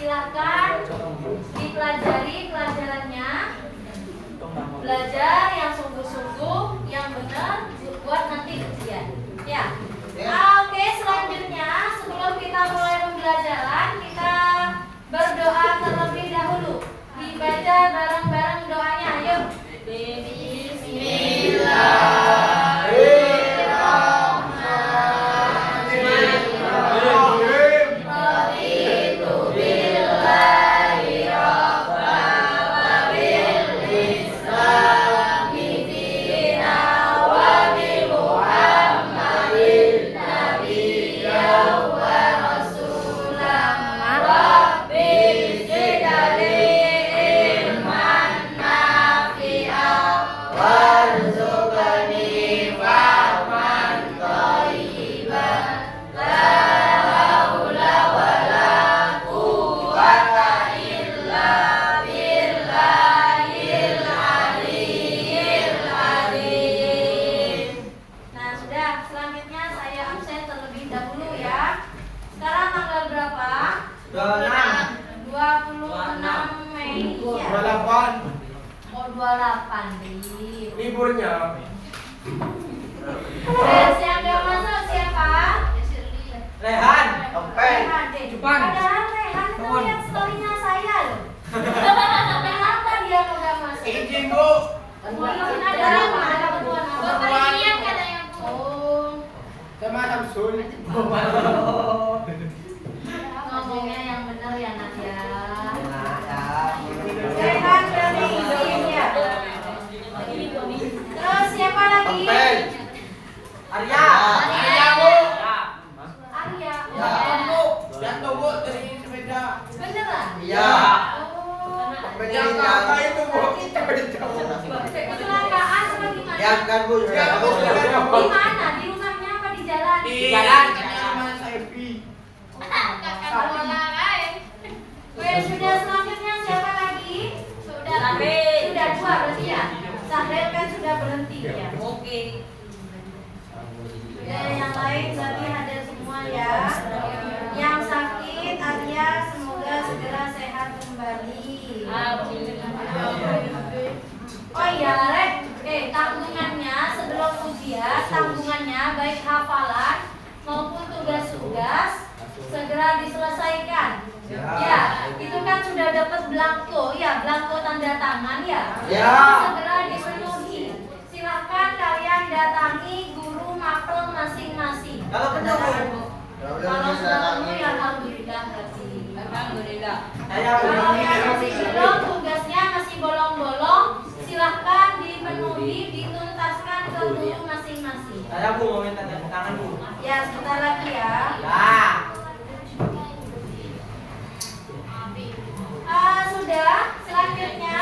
Silahkan dipelajari pelajarannya. Belajar yang sungguh-sungguh, yang benar buat nanti ujian. Ya. Oke, selanjutnya sebelum kita mulai pembelajaran, kita berdoa terlebih dahulu. Dibaca bareng-bareng doanya. Ayo. Liburnya. Tes yang gak masuk siapa? Rehan. Rehan deh. Cepat. Padahal Rehan itu lihat story-nya saya loh. Kenapa dia kok gak masuk? Izin Bu. Izin ada apa? Ada kebutuhan apa? Bapak Irian katanya Bu. Oh, Sama Samsul. ngomongnya yang benar ya Nak ya. Rehan dari izin ya. Terus siapa lagi? Arya. Arya Bu. Arya. Ya Bu. Jatuh Bu dari sepeda. Beneran? Iya. Oh. Sepeda kakak itu Bu. Kita jauh. Kecelakaan apa gimana? Ya kan Bu. Ya Bu. Di mana? Di rumahnya apa di jalan? Di jalan. Sama Saifi. Kakak orang lain. Oke, sudah selanjutnya siapa lagi? Sudah. Sudah dua berarti ya? Sahril kan sudah berhenti ya? Oke. Dan yang lain berarti hadir semua ya. Yang sakit Arya semoga segera sehat kembali. Oh iya Rek, tanggungannya sebelum ujian, tanggungannya baik hafalan maupun tugas-tugas segera diselesaikan. Ya, itu kan sudah dapat belangko ya, belangko tanda tangan ya. Ya. Segera dipenuhi. Silakan kalian datangi guru mapel masing-masing. Kalau Benar, penuh, Bu? Kalau sudah penuh ya alhamdulillah berarti. Alhamdulillah. Kalau yang masih belum, tugasnya masih bolong-bolong, silahkan dipenuhi, dituntaskan ke guru masing-masing. Saya Bu mau minta tepuk tangan Bu. Ya, sebentar lagi ya. Ya. Sudah, selanjutnya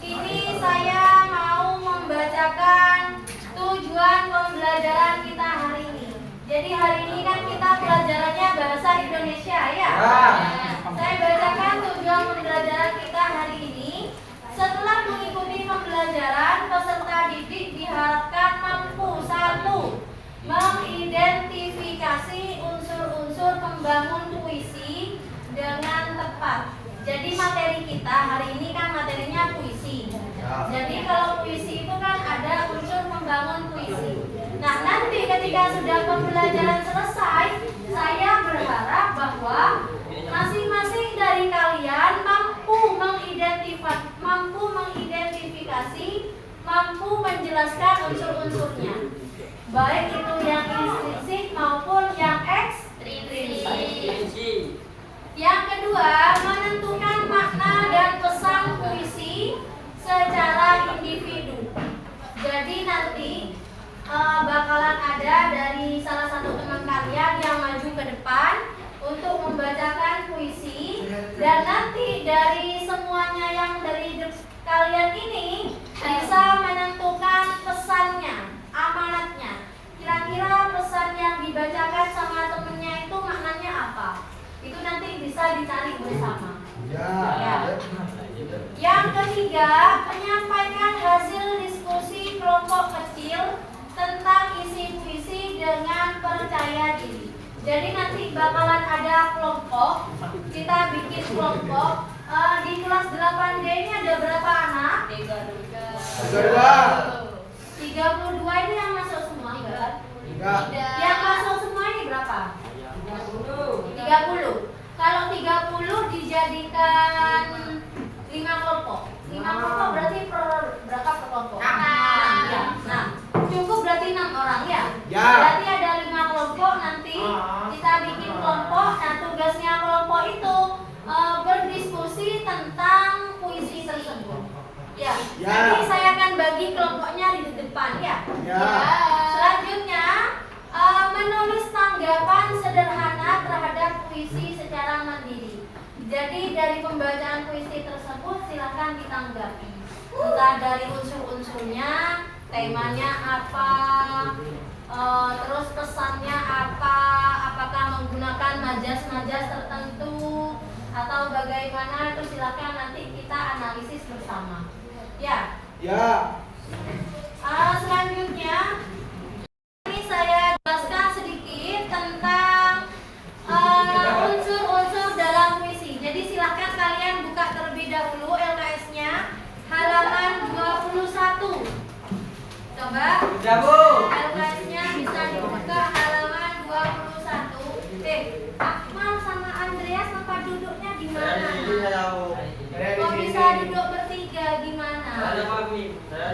ini saya mau membacakan tujuan pembelajaran kita hari ini. Jadi hari ini kan kita pelajarannya bahasa Indonesia ya. Saya bacakan tujuan pembelajaran kita hari ini. Setelah mengikuti pembelajaran, peserta didik diharapkan mampu 1. Mengidentifikasi unsur-unsur pembangun puisi dengan tepat. Jadi materi kita hari ini kan materinya puisi. Jadi kalau puisi itu kan ada unsur pembangun puisi. Nah nanti ketika sudah pembelajaran selesai, saya berharap bahwa masing-masing dari kalian mampu mengidentifikasi, mampu menjelaskan unsur-unsurnya. Baik itu yang intrinsik maupun yang ekstrinsik. Yang kedua, menentukan makna dan pesan puisi secara individu. Jadi nanti bakalan ada dari salah satu teman kalian yang maju ke depan untuk membacakan puisi, dan nanti dari semuanya yang dari kalian ini bisa menentukan pesannya, amanatnya. Kira-kira pesan yang dibacakan sama temennya itu maknanya apa? Itu nanti bisa dicari bersama. Ya. Yang ketiga, menyampaikan hasil diskusi kelompok kecil tentang isi puisi dengan percaya diri. Jadi nanti bakalan ada kelompok, kita bikin kelompok. Di kelas 8D ini ada berapa anak? 32 ini yang masuk semua enggak? Yang masuk semua ini berapa? 30. Kalau 30 dijadikan 5 kelompok. 5 kelompok berarti berapa per kelompok? 6. Ya. Nah, cukup berarti 6 orang ya? Ya. Berarti ada 5 kelompok, nanti kita bikin kelompok. Nah, tugasnya kelompok itu berdiskusi tentang puisi tersebut. Ya. Ya. Nanti saya akan bagi kelompoknya di depan ya. Ya. Selanjutnya menulis tanggapan sederhana terhadap puisi secara mandiri. Jadi dari pembacaan puisi tersebut silakan ditanggapi. Entah dari unsur-unsurnya, temanya apa, terus pesannya apa, apakah menggunakan majas-majas tertentu atau bagaimana, itu silakan nanti kita analisis bersama. Ya. Ya. Selanjutnya ini saya jelaskan sedikit tentang unsur-unsur dalam puisi. Jadi silakan kalian buka terlebih dahulu LKS-nya halaman 21. Coba Udah, Bu. LKS-nya bisa dibuka halaman 21. Akmal sama Andreas tempat duduknya di mana? Kok bisa duduk bertiga gimana? Saya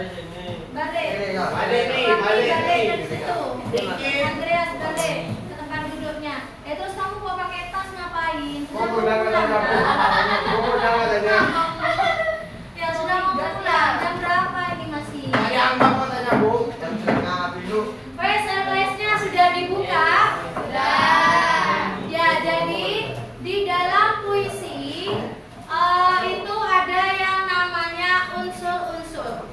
di sini. Balik. Balik nih, Papi, balik nih. ke situ. Andreas balik ke tempat duduknya. Terus kamu mau pakai tas ngapain? Sudah mau pulang, ya? Ya sudah mau pulang. Jam berapa ini masih? PSLS-nya sudah dibuka? Sudah. Ya, jadi di dalam puisi itu ada yang namanya unsur-unsur.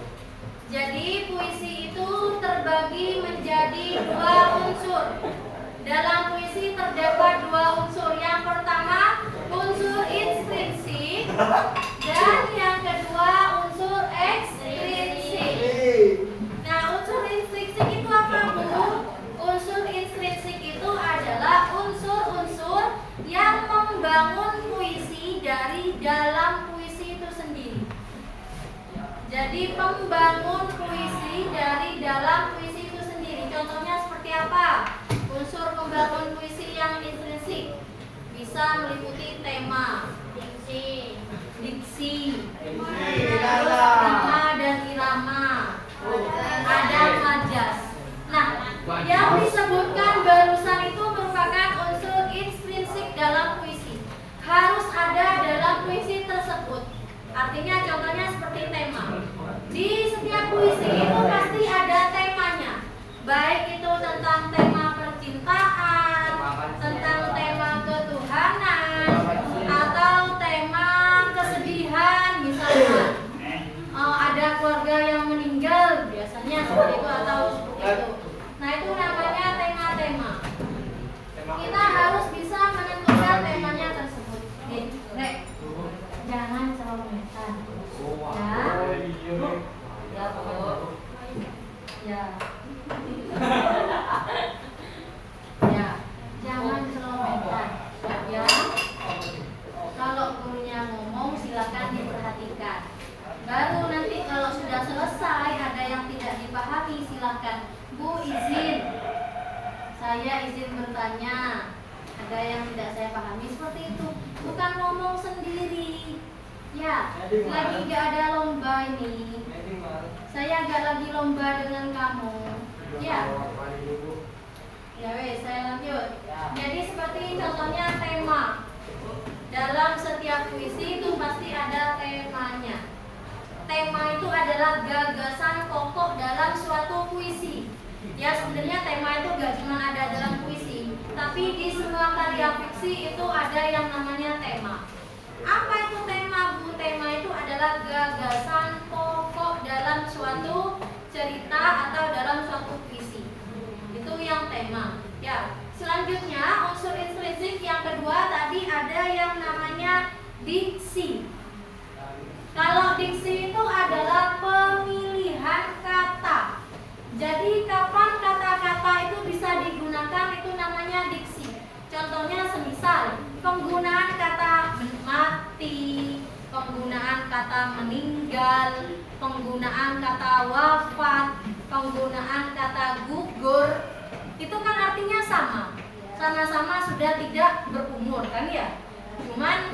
Jadi puisi itu terbagi menjadi 2 unsur. Dalam puisi terdapat 2 unsur. Yang pertama unsur intrinsik dan yang kedua unsur ekstrinsik. Nah, unsur intrinsik itu apa, Bu? Unsur intrinsik itu adalah unsur-unsur yang membangun puisi dari dalam puisi itu sendiri. Jadi pembangun puisi dari dalam puisi itu sendiri. Contohnya seperti apa? Unsur pembangun puisi yang intrinsik bisa meliputi tema, diksi, ritma dan irama, ada majas. Nah, yang disebutkan barusan itu merupakan unsur intrinsik dalam puisi. Harus ada dalam puisi tersebut. Artinya contohnya seperti tema. Di setiap puisi itu pasti ada temanya. Baik itu tentang tema percintaan, tentang tema ketuhanan, atau tema kesedihan misalnya. Ada keluarga yang meninggal biasanya seperti itu atau seperti itu. Nah, itu namanya tema-tema. Kita harus bisa menentukan temanya tersebut. Nek, jangan celometan. Ya. Ya, Bu. Ya. Ya, jangan celometan. Ya. Kalau gurunya ngomong silakan diperhatikan. Baru nanti kalau sudah selesai ada yang tidak dipahami silakan, Bu izin. Saya izin bertanya. Ada yang tidak saya pahami seperti itu. Bukan ngomong sendiri. Ya, lagi gak ada lomba ini. Saya gak lagi lomba dengan kamu. Ya. Ya wes, saya lanjut. Jadi seperti contohnya tema. Dalam setiap puisi itu pasti ada temanya. Tema itu adalah gagasan pokok dalam suatu puisi. Ya, sebenarnya tema itu gak cuma ada dalam puisi, tapi di semua karya fiksi itu ada yang namanya tema. Apa itu tema, Bu? Tema itu adalah gagasan pokok dalam suatu cerita atau dalam suatu puisi. Itu yang tema. Ya, selanjutnya unsur intrinsik yang kedua tadi ada yang namanya diksi. Kalau diksi itu adalah pemilihan kata. Jadi kapan kata-kata itu bisa digunakan itu namanya diksi. Contohnya semisal penggunaan kata kata meninggal, penggunaan kata wafat, penggunaan kata gugur, itu kan artinya sama. Sama-sama sudah tidak berumur kan ya. Cuman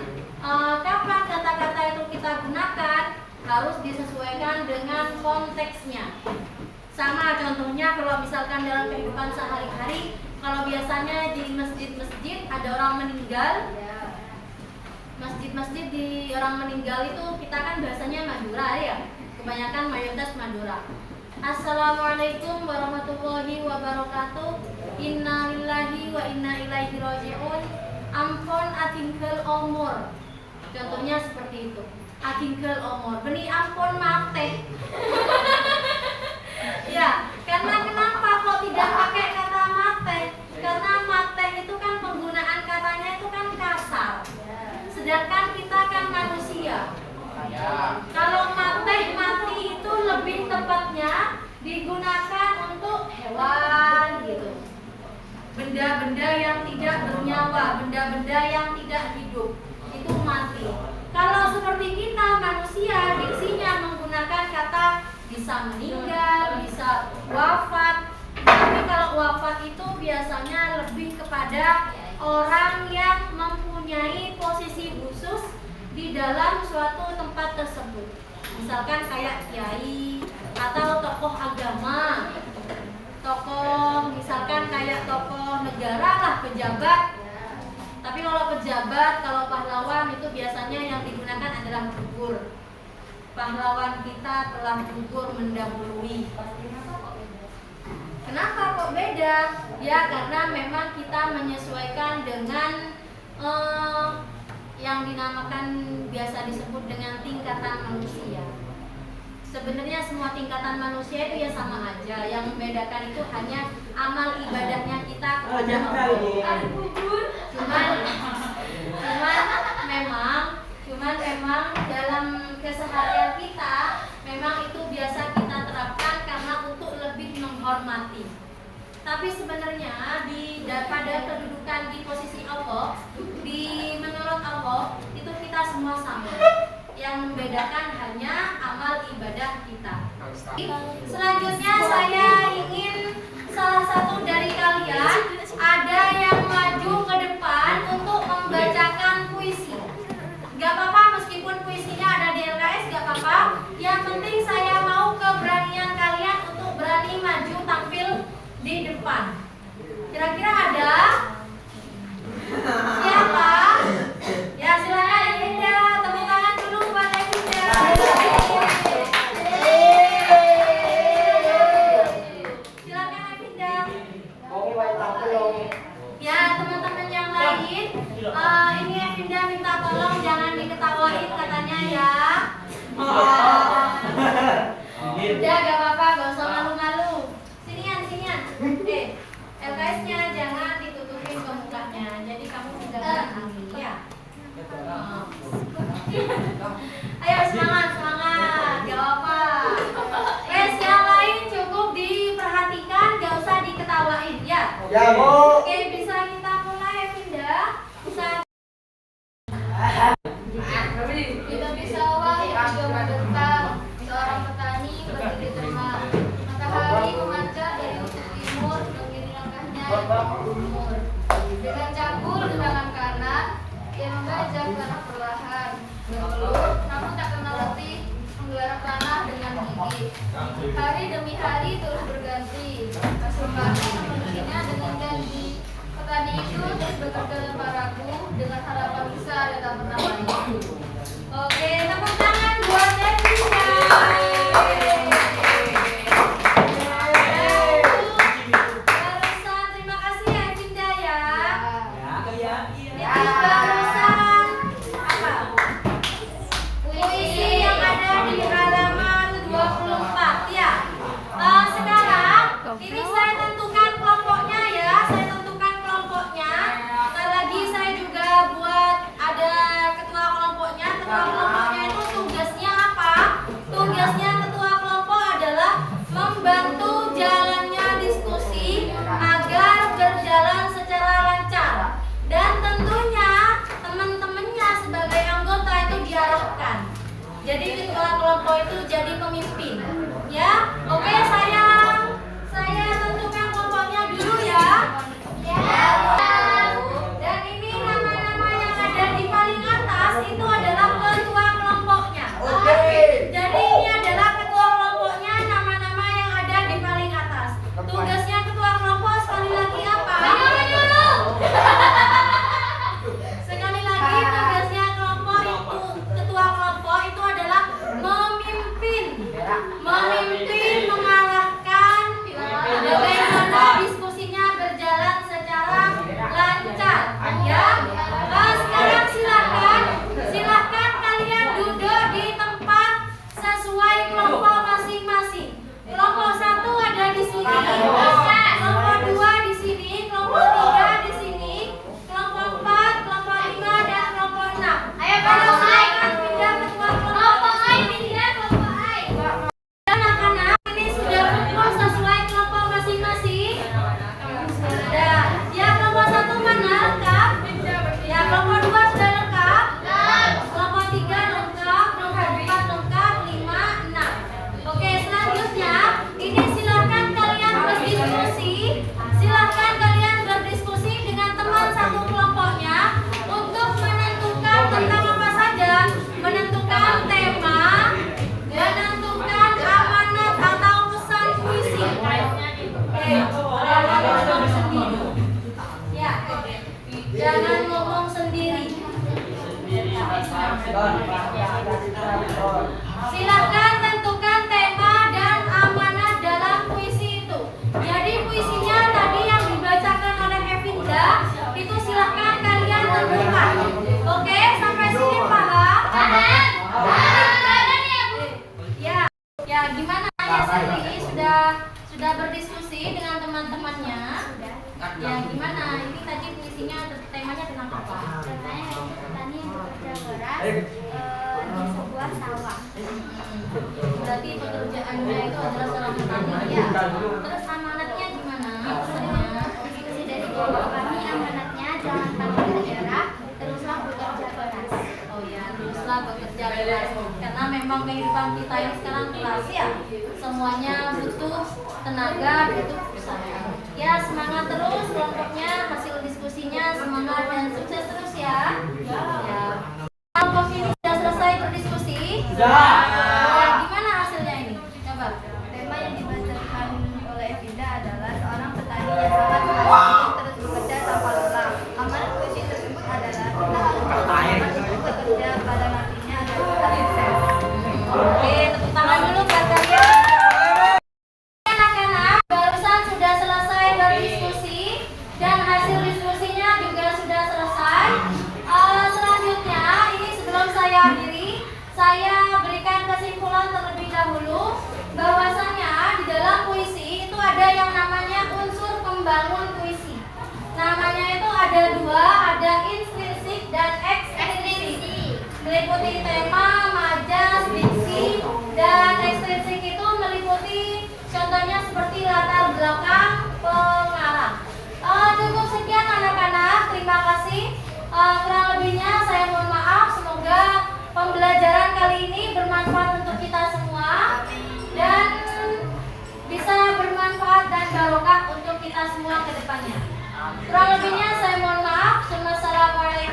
kapan kata-kata itu kita gunakan harus disesuaikan dengan konteksnya. Sama contohnya kalau misalkan dalam kehidupan sehari-hari, kalau biasanya di masjid-masjid ada orang meninggal, masjid-masjid di orang meninggal itu kita kan bahasanya Madura ya, kebanyakan mayoritas Madura. Assalamualaikum warahmatullahi wabarakatuh. Inna lillahi wa inna ilaihi raji'un. Ampun atingkel umur. Contohnya seperti itu. Atingkel umur. Beni ampun mate. Ya, karena kenapa kok tidak pakai kata mate? Karena mate itu kan penggunaan katanya itu kan kasar. Sedangkan kita kan manusia. Kalau mati itu lebih tepatnya digunakan untuk hewan gitu. Benda-benda yang tidak bernyawa, benda-benda yang tidak hidup itu mati. Kalau seperti kita manusia, diksinya menggunakan kata bisa meninggal, bisa wafat. Tapi kalau wafat itu biasanya lebih kepada orang yang mempunyai posisi khusus di dalam suatu tempat tersebut. Misalkan kayak kiai atau tokoh agama, tokoh misalkan kayak tokoh negara lah, pejabat. Tapi kalau pejabat, kalau pahlawan itu biasanya yang digunakan adalah gugur. Pahlawan kita telah gugur mendahului. Kenapa kok beda? Ya karena memang kita menyesuaikan dengan yang dinamakan biasa disebut dengan tingkatan manusia. Sebenarnya semua tingkatan manusia itu ya sama aja. Yang membedakan itu hanya amal ibadahnya kita kepada Allah. Cuman memang dalam keseharian kita memang itu biasa kita terapkan karena untuk lebih menghormati. Tapi sebenarnya pada kedudukan di posisi Allah, menurut Allah itu kita semua sama. Yang membedakan hanya amal ibadah kita. Selanjutnya saya ingin salah satu dari kalian ada yang maju ke depan untuk membacakan puisi. Gak apa-apa meskipun puisinya ada di LKS, gak apa-apa. Yang penting saya mau keberanian kalian untuk berani maju tampil di depan. Kira-kira ada? Siapa? Ya silakan Evinda, tepuk tangan dulu buat Evinda. Silakan Evinda. Ya teman-teman yang lain, ini Evinda minta tolong jangan diketawain katanya ya. Udah gak apa-apa, gak usah malu-malu. Sinian. LKS-nya jangan ditutupin ke mukanya, jadi kamu tidak kena angin ya. Ayo semangat, gak apa-apa. Wes yang lain cukup diperhatikan, gak usah diketawain ya. Ya Bu. Oke, bisa kita mulai Evinda. Bisa. Bisa Allah yang juga menentang seorang petani berdiri tenang. Matahari memancar dari ufuk timur, mengiring langkahnya yang berumur. Dengan cangkul di tangan kanan, ia membajak tanah perlahan. Bergelut, namun tak kenal letih, menggarap tanah dengan gigih. Hari demi hari terus berganti. Hasil panen menusinya dengan janji. Petani itu terus bekerja tanpa ragu, dengan harapan bisa dan tak pernah mati. Oke, tepuk tangan buat Evinda. Barusan terima kasih ya Evinda ya. Itu barusan apa? Puisi yang ada di halaman 24 ya. Sekarang ini saya tentukan kelompoknya ya. Saya tentukan kelompoknya. Ntar lagi saya juga buat ada ketua Jadi ketua kelompok itu jadi pemimpin. Ya, oke saya tentukan kelompoknya dulu ya. Ya. Dan ini nama-nama yang ada di paling atas itu adalah ketua kelompoknya. Oke. Jadi ini adalah ketua kelompoknya, nama-nama yang ada di paling atas. Tugasnya ketua kelompok sekali lagi apa? Sekali lagi tugasnya ketua kelompok itu adalah memimpin, mengarahkan bagaimana diskusinya berjalan secara lancar. Ya, sekarang silakan kalian duduk di tempat sesuai kelompok masing-masing. Kelompok 1 ada di sini, kelompok 2 di sini, kelompok 3 di sini, kelompok 4, kelompok 5 dan kelompok 6. Ayo silakan pindah ke kelompok A. Anak-anak ini sudah kumpul sesuai kelompok masing-masing. Sudah. Ya, kelompok 1 mana lengkap? Ya, kelompok 2 sudah lengkap. Kelompok 3 lengkap, kelompok 4 lengkap, 5, 6. Oke, selanjutnya ini silakan kalian berdiskusi dengan teman satu kelompoknya untuk menentukan tentang apa saja, menentukan tema, menentukan amanat atau pesan puisi. Jangan ngomong sendiri. Ya, jangan ngomong sendiri. Silakan tentukan tema dan amanat dalam puisi itu. Jadi puisinya tadi yang dibacakan oleh Evinda itu silakan kalian tentukan. Oke, sampai sini paham? Ya, gimana ya Sally? Sudah berdiskusi dengan teman-temannya? Ya, gimana? Ini tadi puisinya temanya tentang apa? Temanya yaitu petani yang bekerja keras di sebuah sawah. Berarti pekerjaannya itu adalah seorang petani ya. Terus amanatnya gimana? Pesannya? Diskusi dari kelompok kami amanatnya jangan takut menyerah, teruslah bekerja keras. Oh ya, teruslah bekerja keras. Karena memang kehidupan kita ini sekarang keras ya. Semuanya butuh tenaga, butuh usaha. Ya, semangat terus kelompoknya, hasil diskusinya semangat dan sukses terus ya. Ya. Kelompok ini sudah selesai berdiskusi? Sudah. Ya, gimana hasilnya ini? Coba. Tema yang dibacakan oleh Evinda adalah seorang petani yang sangat semangat terus bekerja tanpa lelah. Amanat puisi tersebut adalah kita harus semangat untuk bekerja pada nantinya adalah sukses. Oke, tepuk tangan dulu buat kalian. Anak-anak, barusan sudah selesai berdiskusi dan hasil diskusinya juga sudah selesai. Selanjutnya, ini sebelum saya akhiri, saya berikan kesimpulan terlebih dahulu bahwasannya di dalam puisi itu ada yang namanya unsur pembangun puisi. Namanya itu ada dua, ada intrinsik dan ekstrinsik. Meliputi tema, majas, diksi, dan ekstrinsik itu meliputi contohnya seperti latar belakang pengarang. Cukup sekian anak-anak, terima kasih. Kurang lebihnya saya mohon maaf. Semoga pembelajaran kali ini bermanfaat untuk kita semua dan bisa bermanfaat dan barokah untuk kita semua ke depannya. Kurang lebihnya saya mohon maaf. Wassalamualaikum